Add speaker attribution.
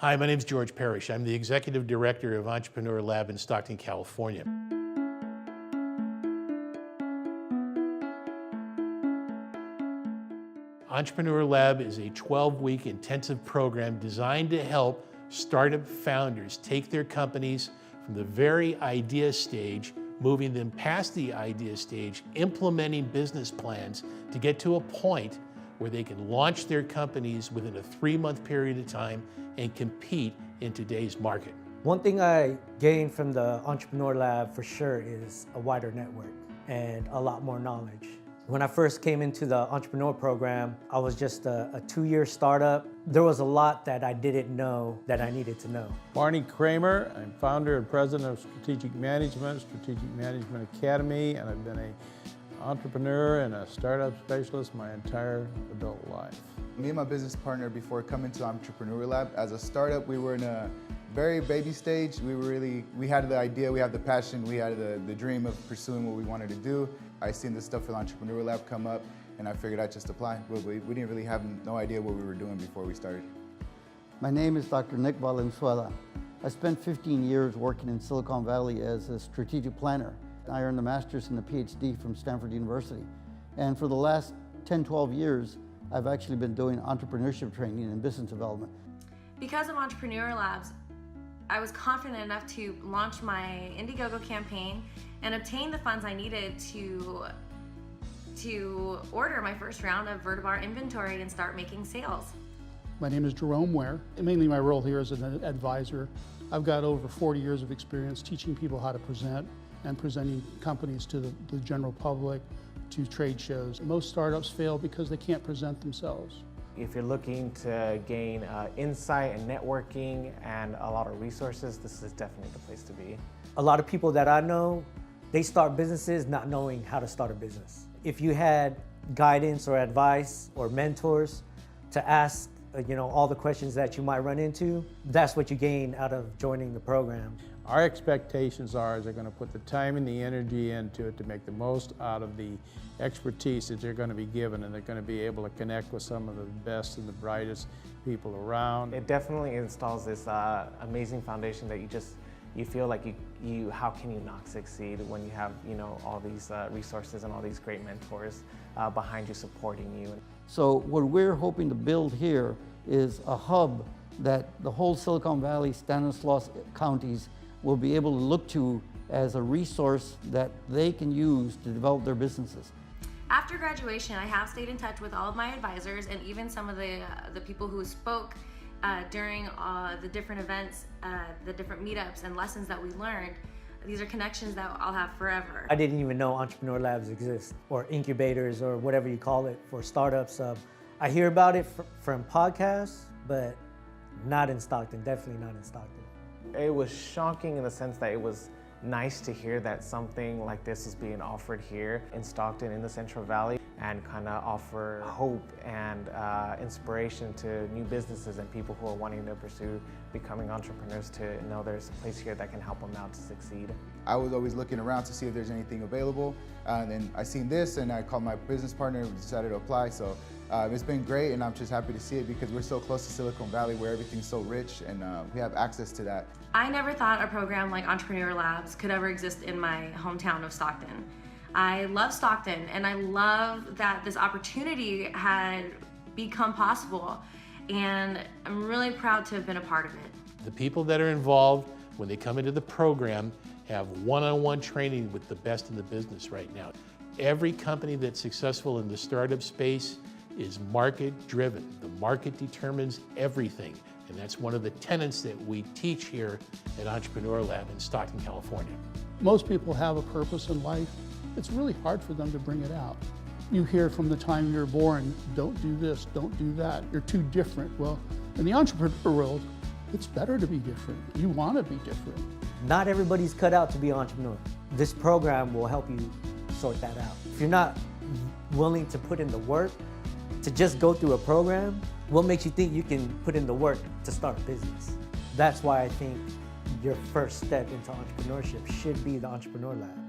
Speaker 1: Hi, my name is George Parrish. I'm the Executive Director of Entrepreneur Lab in Stockton, California. Entrepreneur Lab is a 12-week intensive program designed to help startup founders take their companies from the very idea stage, moving them past the idea stage, implementing business plans to get to a point where they can launch their companies within a 3-month period of time and compete in today's market.
Speaker 2: One thing I gained from the Entrepreneur Lab for sure is a wider network and a lot more knowledge. When I first came into the entrepreneur program, I was just a 2-year startup. There was a lot that I didn't know that I needed to know.
Speaker 3: Barney Kramer, I'm founder and president of Strategic Management Academy, and I've been an entrepreneur and a startup specialist my entire adult life.
Speaker 4: Me and my business partner, before coming to Entrepreneur Lab, as a startup, we were in a very baby stage. We had the idea, we had the passion, we had the dream of pursuing what we wanted to do. I seen this stuff for the Entrepreneur Lab come up, and I figured I'd just apply. We didn't really have no idea what we were doing before we started.
Speaker 5: My name is Dr. Nick Valenzuela. I spent 15 years working in Silicon Valley as a strategic planner. I earned a master's and a PhD from Stanford University. And for the last 10, 12 years, I've actually been doing entrepreneurship training and business development. Because
Speaker 6: of Entrepreneur Labs, I was confident enough to launch my Indiegogo campaign and obtain the funds I needed to order my first round of Vertibar inventory and start making sales.
Speaker 7: My name is Jerome Ware. Mainly my role here is an advisor. I've got over 40 years of experience teaching people how to present and presenting companies to the general public, to trade shows. Most startups fail because they can't present themselves.
Speaker 8: If you're looking to gain insight and networking and a lot of resources, this is definitely the place to be.
Speaker 2: A lot of people that I know, they start businesses not knowing how to start a business. If you had guidance or advice or mentors to ask all the questions that you might run into, that's what you gain out of joining the program.
Speaker 3: Our expectations are they're going to put the time and the energy into it to make the most out of the expertise that they're going to be given, and they're going to be able to connect with some of the best and the brightest people around.
Speaker 8: It definitely installs this amazing foundation that you feel like how can you not succeed when you have all these resources and all these great mentors behind you supporting you.
Speaker 5: So what we're hoping to build here is a hub that the whole Silicon Valley, Stanislaus counties will be able to look to as a resource that they can use to develop their businesses.
Speaker 6: After graduation, I have stayed in touch with all of my advisors and even some of the people who spoke during the different events, the different meetups and lessons that we learned. These are connections that I'll have forever.
Speaker 2: I didn't even know Entrepreneur Labs exist, or incubators, or whatever you call it for startups. I hear about it from podcasts, but not in Stockton, definitely not in Stockton.
Speaker 8: It was shocking in the sense that it was nice to hear that something like this is being offered here in Stockton in the Central Valley, and kind of offer hope and inspiration to new businesses and people who are wanting to pursue becoming entrepreneurs, to know there's a place here that can help them out to succeed.
Speaker 4: I was always looking around to see if there's anything available, and then I seen this and I called my business partner and decided to apply. So it's been great, and I'm just happy to see it because we're so close to Silicon Valley where everything's so rich, and we have access to that.
Speaker 6: I never thought a program like Entrepreneur Labs could ever exist in my hometown of Stockton. I love Stockton, and I love that this opportunity had become possible, and I'm really proud to have been a part of it.
Speaker 1: The people that are involved when they come into the program have one-on-one training with the best in the business right now. Every company that's successful in the startup space is market-driven. The market determines everything, and that's one of the tenets that we teach here at Entrepreneur Lab in Stockton, California.
Speaker 7: Most people have a purpose in life. It's really hard for them to bring it out. You hear from the time you're born, don't do this, don't do that, you're too different. Well, in the entrepreneur world, it's better to be different. You want to be different.
Speaker 2: Not everybody's cut out to be an entrepreneur. This program will help you sort that out. If you're not willing to put in the work, to just go through a program, what makes you think you can put in the work to start a business? That's why I think your first step into entrepreneurship should be the Entrepreneur Lab.